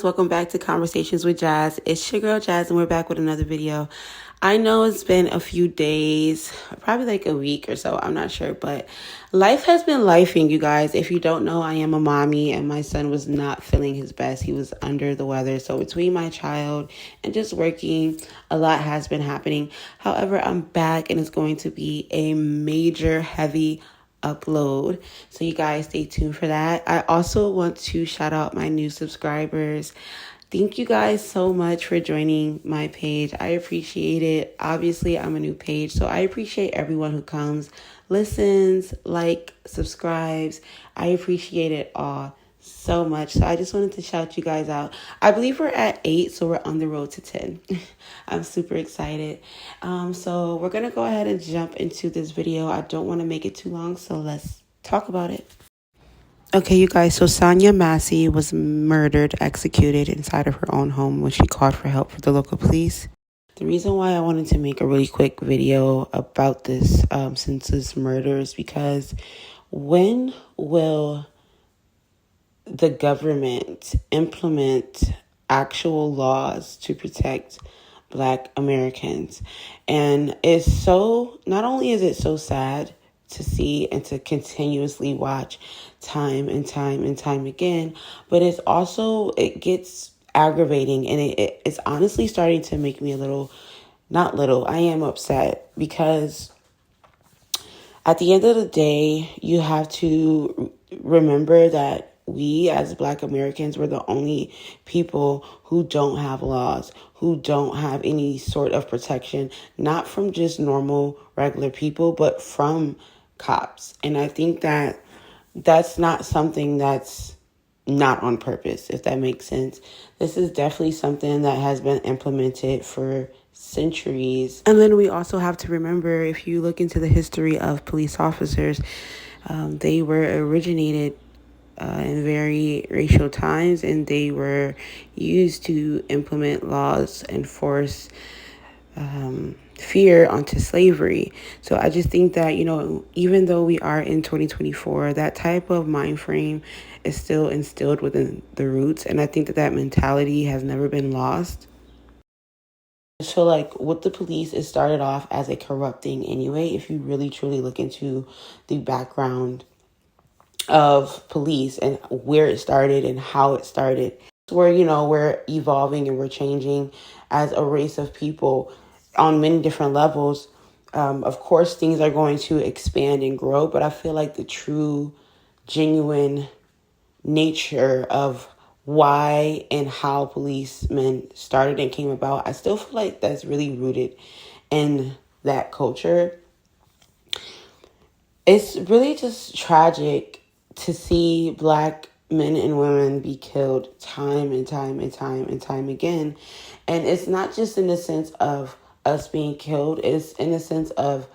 guys, welcome back to Conversations with Jazz. It's your girl Jazz and we're back with another video. I know it's been a few days, probably like a week or so, I'm not sure, but life has been lifing, you guys. If you don't know, I am a mommy and my son was not feeling his best. He was under the weather. So between my child and just working, a lot has been happening. However, I'm back and it's going to be a major heavy upload, so you guys stay tuned for that. I also want to shout out my new subscribers. Thank you guys so much for joining my page. I appreciate it. Obviously, I'm a new page, so I appreciate everyone who comes, listens, subscribes. I appreciate it all so much. So I just wanted to shout you guys out. I believe we're at 8, so we're on the road to 10. I'm super excited. So we're going to go ahead and jump into this video. I don't want to make it too long, so let's talk about it. Okay, you guys, so Sonya Massey was executed inside of her own home when she called for help from the local police. The reason why I wanted to make a really quick video about this senseless murder is because when will the government implement actual laws to protect Black Americans? And it's so, not only is it so sad to see and to continuously watch time and time and time again, but it's also, it gets aggravating, and it's honestly starting to make me I am upset, because at the end of the day, you have to remember that we as Black Americans were the only people who don't have laws, who don't have any sort of protection, not from just normal, regular people, but from cops. And I think that that's not something that's not on purpose, if that makes sense. This is definitely something that has been implemented for centuries. And then we also have to remember, if you look into the history of police officers, they were originated in very racial times, and they were used to implement laws and force fear onto slavery. So I just think that, even though we are in 2024, that type of mind frame is still instilled within the roots. And I think that mentality has never been lost. So with the police, it started off as a corrupt thing anyway. If you really truly look into the background of police and where it started and how it started, where, we're evolving and we're changing as a race of people on many different levels. Of course, things are going to expand and grow, but I feel like the true, genuine nature of why and how policemen started and came about, I still feel like that's really rooted in that culture. It's really just tragic to see Black men and women be killed time and time and time and time again. And it's not just in the sense of us being killed, it's in the sense of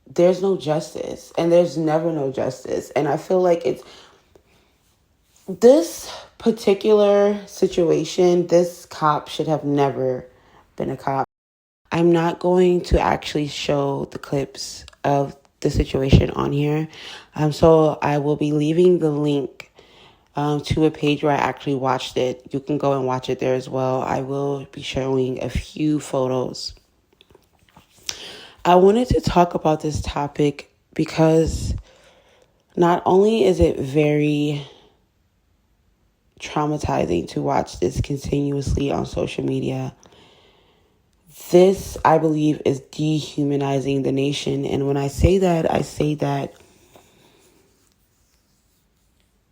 there's no justice, and there's never no justice. And I feel like it's this particular situation, this cop should have never been a cop. I'm not going to actually show the clips of the situation on here. So I will be leaving the link to a page where I actually watched it. You can go and watch it there as well. I will be showing a few photos. I wanted to talk about this topic because not only is it very traumatizing to watch this continuously on social media, this, I believe, is dehumanizing the nation. And when I say that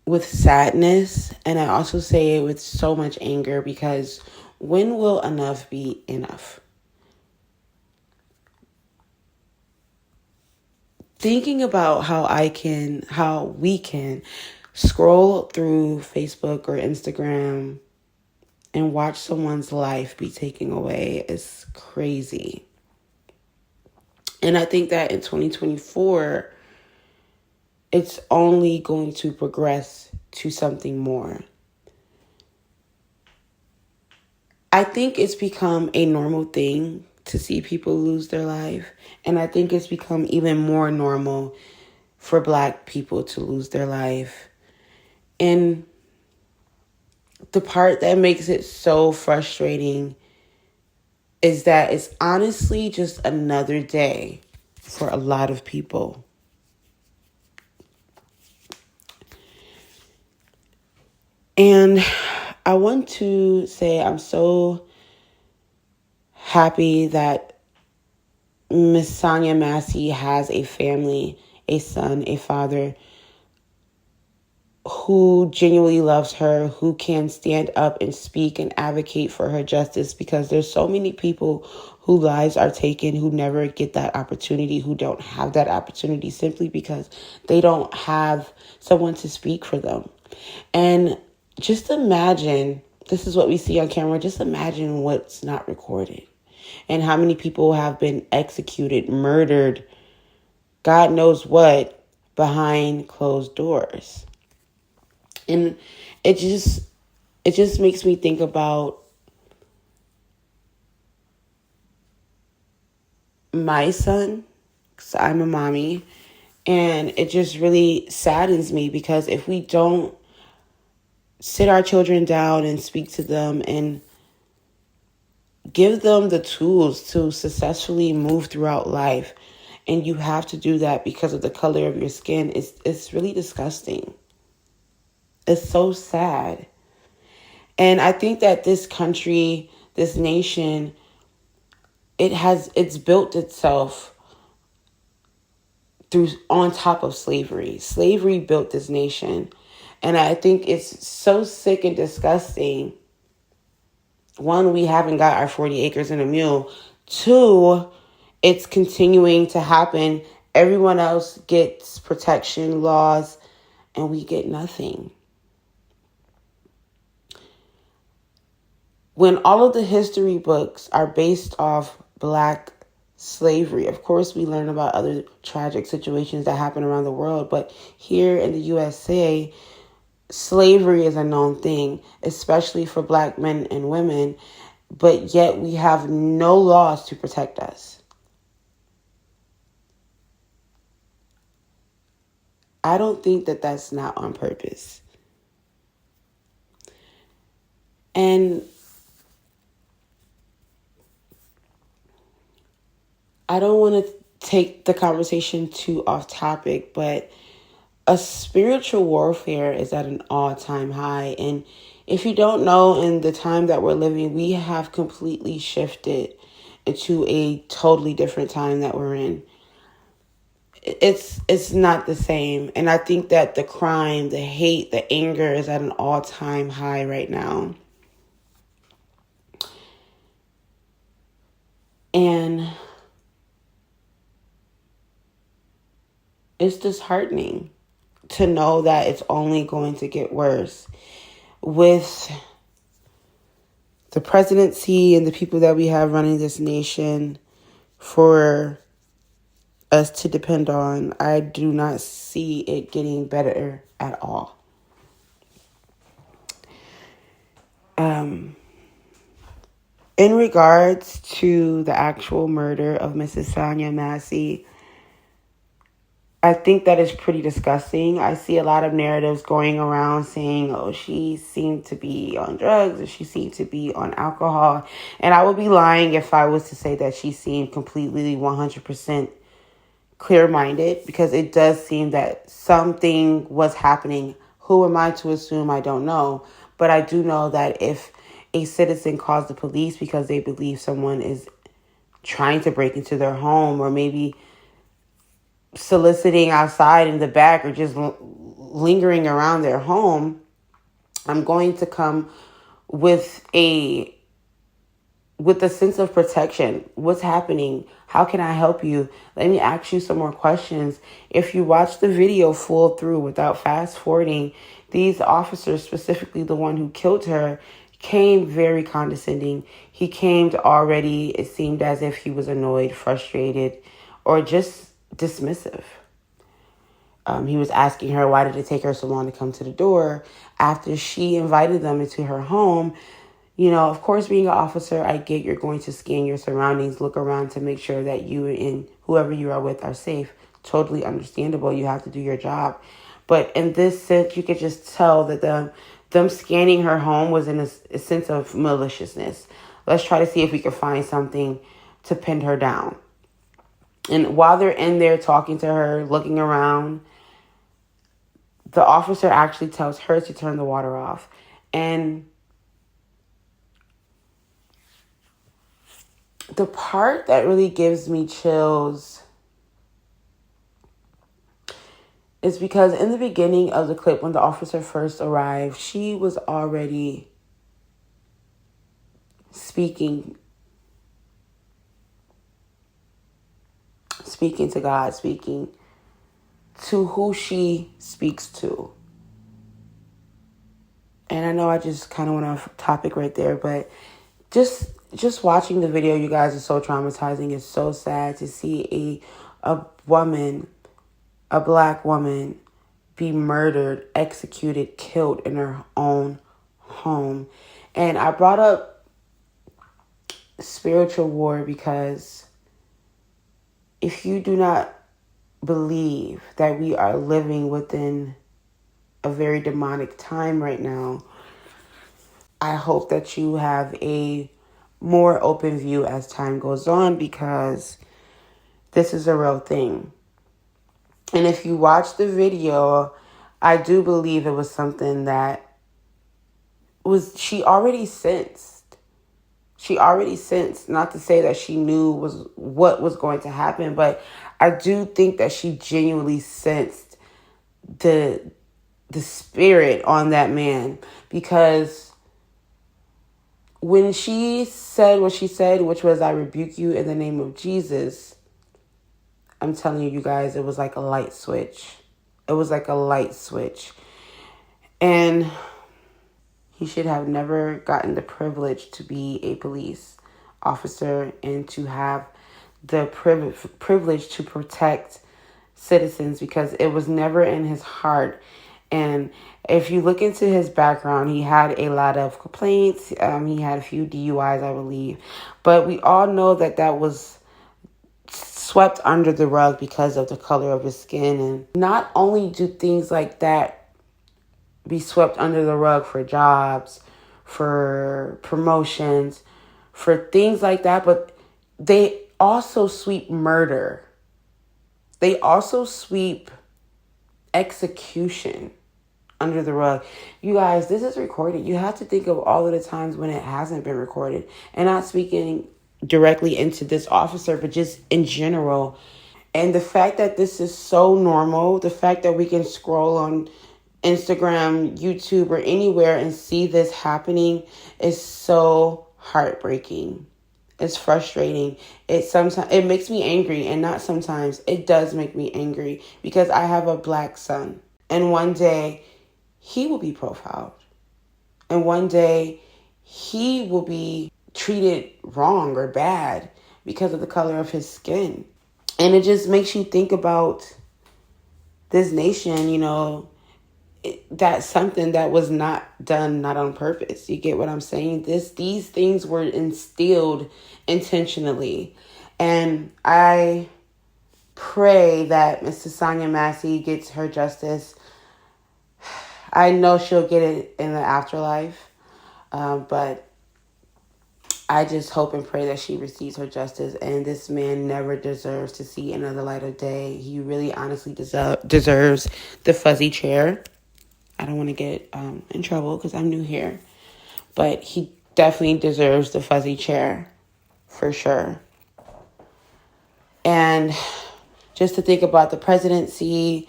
with sadness, and I also say it with so much anger, because when will enough be enough? Thinking about how we can scroll through Facebook or Instagram and watch someone's life be taken away is crazy. And I think that in 2024, it's only going to progress to something more. I think it's become a normal thing to see people lose their life. And I think it's become even more normal for Black people to lose their life. And the part that makes it so frustrating is that it's honestly just another day for a lot of people. And I want to say I'm so happy that Miss Sonya Massey has a family, a son, a father who genuinely loves her, who can stand up and speak and advocate for her justice, because there's so many people whose lives are taken who never get that opportunity, who don't have that opportunity simply because they don't have someone to speak for them. And just imagine, this is what we see on camera, just imagine what's not recorded and how many people have been executed, murdered, God knows what, behind closed doors. And it just makes me think about my son, because I'm a mommy, and it just really saddens me, because if we don't sit our children down and speak to them and give them the tools to successfully move throughout life, and you have to do that because of the color of your skin, it's really disgusting. It's so sad. And I think that this country, this nation, it's built itself on top of slavery. Slavery built this nation. And I think it's so sick and disgusting. One, we haven't got our 40 acres and a mule. Two, it's continuing to happen. Everyone else gets protection laws and we get nothing. When all of the history books are based off Black slavery, of course we learn about other tragic situations that happen around the world, but here in the USA, slavery is a known thing, especially for Black men and women, but yet we have no laws to protect us. I don't think that that's not on purpose. And I don't want to take the conversation too off topic, but a spiritual warfare is at an all-time high. And if you don't know, in the time that we're living, we have completely shifted into a totally different time that we're in. It's not the same. And I think that the crime, the hate, the anger is at an all-time high right now. And it's disheartening to know that it's only going to get worse with the presidency and the people that we have running this nation for us to depend on. I do not see it getting better at all. In regards to the actual murder of Mrs. Sonya Massey, I think that is pretty disgusting. I see a lot of narratives going around saying, oh, she seemed to be on drugs or she seemed to be on alcohol. And I would be lying if I was to say that she seemed completely 100% clear-minded, because it does seem that something was happening. Who am I to assume? I don't know. But I do know that if a citizen calls the police because they believe someone is trying to break into their home, or maybe soliciting outside in the back, or just lingering around their home, I'm going to come with a sense of protection. What's happening? How can I help you? Let me ask you some more questions. If you watch the video full through without fast forwarding, these officers, specifically the one who killed her, came very condescending. He came to already, it seemed as if he was annoyed, frustrated, or just dismissive. He was asking her, why did it take her so long to come to the door after she invited them into her home? You know, of course, being an officer, I get you're going to scan your surroundings, look around to make sure that you and whoever you are with are safe. Totally understandable. You have to do your job. But in this sense, you could just tell that them scanning her home was in a sense of maliciousness. Let's try to see if we can find something to pin her down. And while they're in there talking to her, looking around, the officer actually tells her to turn the water off. And the part that really gives me chills is because in the beginning of the clip, when the officer first arrived, she was already speaking to God, speaking to who she speaks to. And I know I just kind of went off topic right there, but just watching the video, you guys, is so traumatizing. It's so sad to see a woman, a Black woman, be murdered, executed, killed in her own home. And I brought up spiritual war because if you do not believe that we are living within a very demonic time right now, I hope that you have a more open view as time goes on, because this is a real thing. And if you watch the video, I do believe it was something that she already sensed. She already sensed, not to say that she knew what was going to happen, but I do think that she genuinely sensed the spirit on that man, because when she said what she said, which was, "I rebuke you in the name of Jesus," I'm telling you guys, it was like a light switch. It was like a light switch. And he should have never gotten the privilege to be a police officer and to have the privilege to protect citizens, because it was never in his heart. And if you look into his background, he had a lot of complaints. He had a few DUIs, I believe. But we all know that was swept under the rug because of the color of his skin. And not only do things like that be swept under the rug for jobs, for promotions, for things like that, but they also sweep murder. They also sweep execution under the rug. You guys, this is recorded. You have to think of all of the times when it hasn't been recorded. And not speaking directly into this officer, but just in general. And the fact that this is so normal, the fact that we can scroll on Instagram, YouTube, or anywhere and see this happening is so heartbreaking. It's frustrating. It makes me angry, and not sometimes. It does make me angry, because I have a Black son, and one day he will be profiled, and one day he will be treated wrong or bad because of the color of his skin. And it just makes you think about this nation, that's something that was not done, not on purpose. You get what I'm saying? These things were instilled intentionally. And I pray that Mrs. Sonya Massey gets her justice. I know she'll get it in the afterlife, but I just hope and pray that she receives her justice. And this man never deserves to see another light of day. He really honestly deserves the fuzzy chair. I don't want to get in trouble because I'm new here. But he definitely deserves the fuzzy chair, for sure. And just to think about the presidency,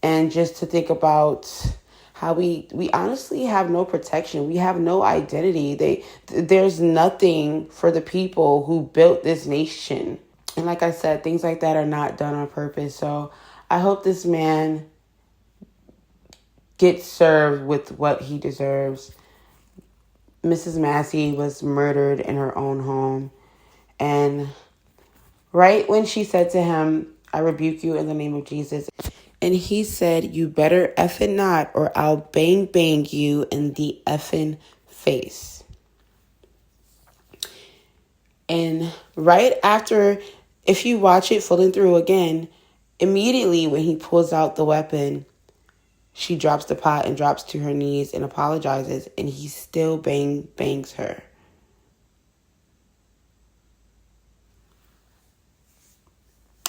and just to think about how we honestly have no protection. We have no identity. There's nothing for the people who built this nation. And like I said, things like that are not done on purpose. So I hope this man gets served with what he deserves. Mrs. Massey was murdered in her own home. And right when she said to him, "I rebuke you in the name of Jesus," and he said, "You better effing not, or I'll bang you in the effing face." And right after, if you watch it fully through again, immediately when he pulls out the weapon, she drops the pot and drops to her knees and apologizes, and he still bangs her.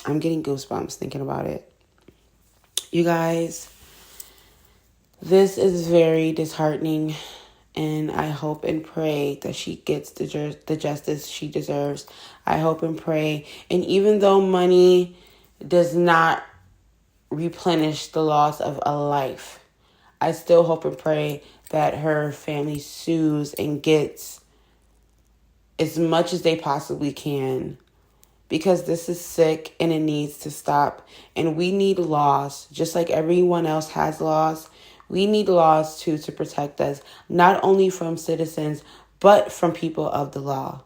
I'm getting goosebumps thinking about it. You guys, this is very disheartening, and I hope and pray that she gets the justice she deserves. I hope and pray. And even though money does not replenish the loss of a life, I still hope and pray that her family sues and gets as much as they possibly can, because this is sick and it needs to stop. And we need laws, just like everyone else has laws. We need laws too to protect us, not only from citizens, but from people of the law.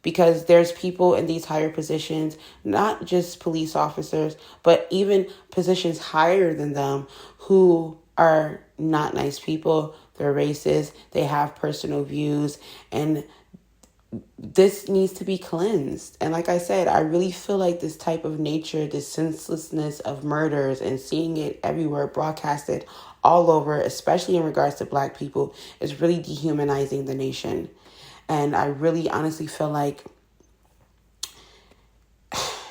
Because there's people in these higher positions, not just police officers, but even positions higher than them, who are not nice people. They're racist. They have personal views, and this needs to be cleansed. And like I said, I really feel like this type of nature, this senselessness of murders and seeing it everywhere, broadcasted all over, especially in regards to Black people, is really dehumanizing the nation. And I really honestly feel like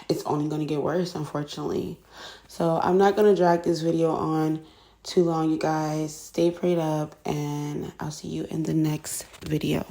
it's only going to get worse, unfortunately. So I'm not going to drag this video on too long, you guys. Stay prayed up, and I'll see you in the next video.